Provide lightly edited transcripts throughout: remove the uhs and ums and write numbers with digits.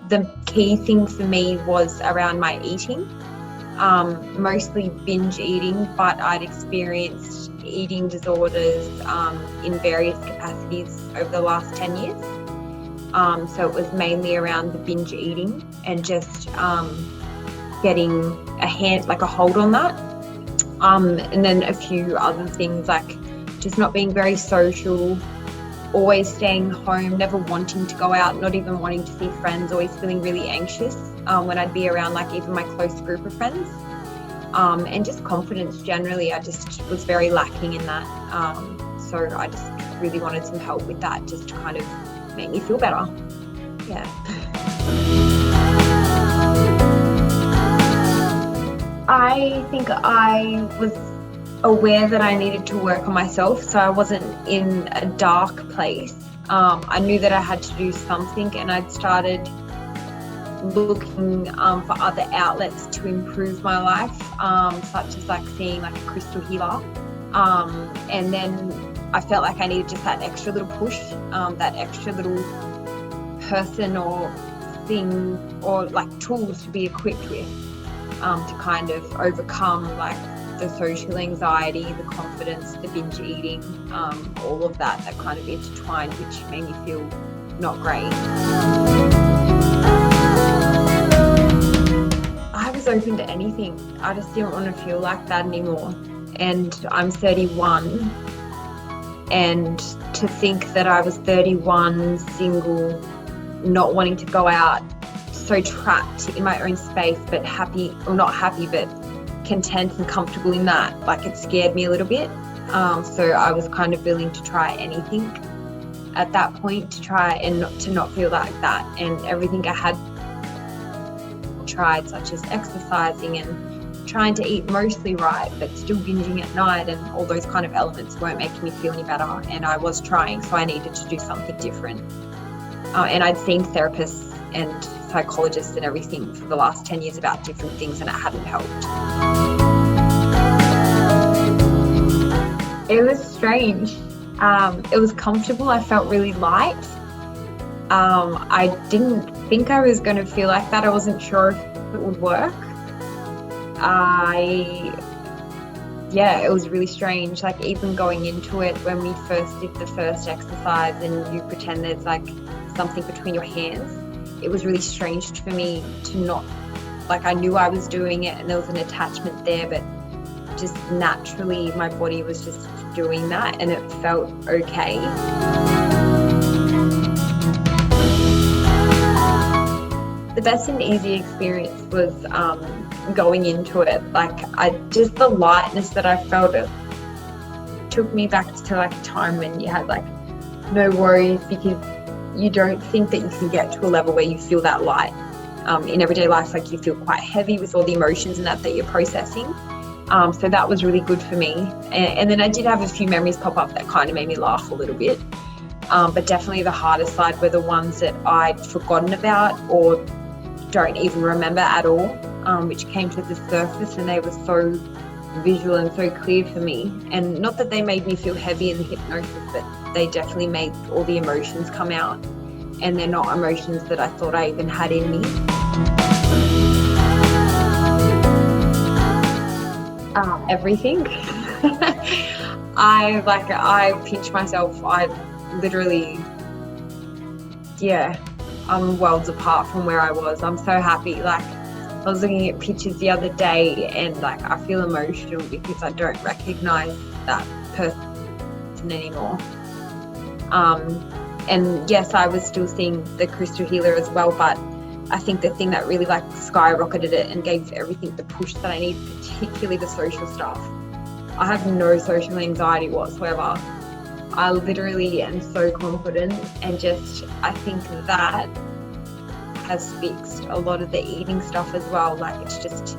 the key thing for me was around my eating, mostly binge eating, but I'd experienced eating disorders in various capacities over the last 10 years. So it was mainly around the binge eating and just getting a hold on that. And then a few other things like just not being very social, always staying home, never wanting to go out, not even wanting to see friends, always feeling really anxious when I'd be around like even my close group of friends. And just confidence generally, I just was very lacking in that. So I just really wanted some help with that, just to kind of make me feel better. Yeah. I think I was aware that I needed to work on myself, so I wasn't in a dark place. I knew that I had to do something, and I'd started looking for other outlets to improve my life, such as like seeing like a crystal healer. And then I felt like I needed just that extra little push, that extra little person or thing or like tools to be equipped with, to kind of overcome like the social anxiety, the confidence, the binge eating, all of that kind of intertwined, which made me feel not great. I was open to anything. I just didn't want to feel like that anymore. And I'm 31, and to think that I was 31, single, not wanting to go out, so trapped in my own space, but happy, or not happy, but content and comfortable in that, like it scared me a little bit. So I was kind of willing to try anything at that point to try and not feel like that. And everything I had tried, such as exercising and trying to eat mostly right, but still binging at night, and all those kind of elements weren't making me feel any better. And I was trying, so I needed to do something different. And I'd seen therapists and psychologists and everything for the last 10 years about different things, and it hadn't helped. It was strange. It was comfortable. I felt really light. I didn't think I was going to feel like that. I wasn't sure if it would work. It was really strange. Like even going into it, when we first did the first exercise and you pretend there's like something between your hands, it was really strange for me to not, like I knew I was doing it and there was an attachment there, but just naturally my body was just doing that and it felt okay. The best and easy experience was going into it. Like just the lightness that I felt, it took me back to like a time when you had like no worries, because you don't think that you can get to a level where you feel that light. In everyday life, like you feel quite heavy with all the emotions and that you're processing. So that was really good for me. And then I did have a few memories pop up that kind of made me laugh a little bit. But definitely the hardest side were the ones that I'd forgotten about or don't even remember at all, which came to the surface, and they were so visual and so clear for me. And not that they made me feel heavy in the hypnosis, but they definitely made all the emotions come out, and they're not emotions that I thought I even had in me. Everything. I pinch myself. I literally, I'm worlds apart from where I was. I'm so happy. Like I was looking at pictures the other day and like I feel emotional because I don't recognize that person anymore. And yes, I was still seeing the crystal healer as well, but I think the thing that really like skyrocketed it and gave everything the push that I need, particularly the social stuff. I have no social anxiety whatsoever. I literally am so confident, and just I think that has fixed a lot of the eating stuff as well. Like it's just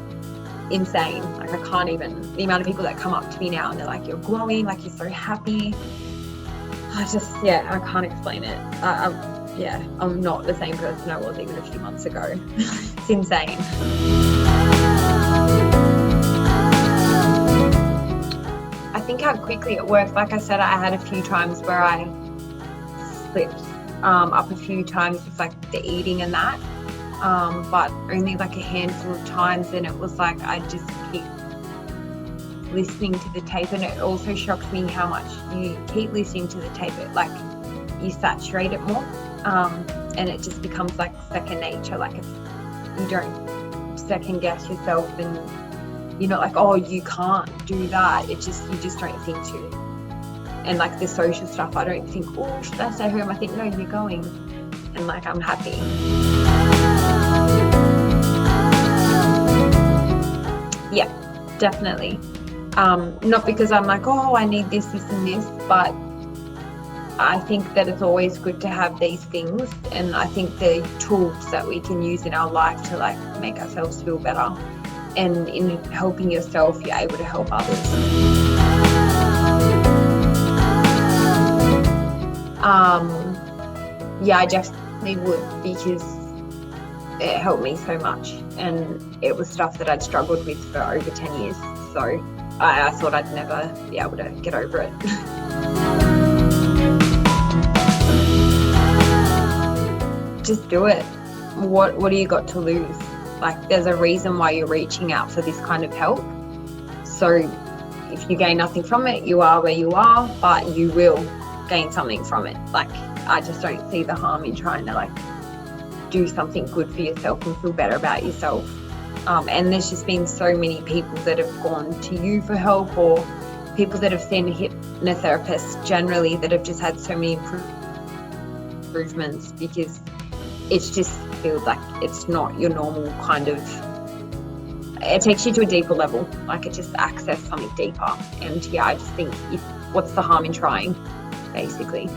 insane. Like I can't even, the amount of people that come up to me now and they're like, you're glowing, like you're so happy. I can't explain it. I'm not the same person I was even a few months ago. It's insane. I think how quickly it worked. Like I said, I had a few times where I slipped up a few times with like the eating and that. but only like a handful of times, and it was like I just keep listening to the tape. And it also shocked me how much you keep listening to the tape, it like you saturate it more, and it just becomes like second nature. Like if you don't second guess yourself and you're not like, oh, you can't do that, you just don't think to. And like the social stuff, I don't think, oh, should I stay home? I think, no, you're going, and like I'm happy. Yeah, definitely. Not because I'm like, oh, I need this and this, but I think that it's always good to have these things, and I think they're tools that we can use in our life to like make ourselves feel better. And in helping yourself, you're able to help others. Yeah, I definitely would, because it helped me so much, and it was stuff that I'd struggled with for over 10 years. So I thought I'd never be able to get over it. Just do it. What do you got to lose? Like, there's a reason why you're reaching out for this kind of help. So if you gain nothing from it, you are where you are, but you will gain something from it. Like, I just don't see the harm in trying to like do something good for yourself and feel better about yourself. And there's just been so many people that have gone to you for help, or people that have seen a hypnotherapist generally that have just had so many improvements, because it's just feels like it's not your normal kind of, it takes you to a deeper level, like it just access something deeper. And yeah, I just think what's the harm in trying, basically.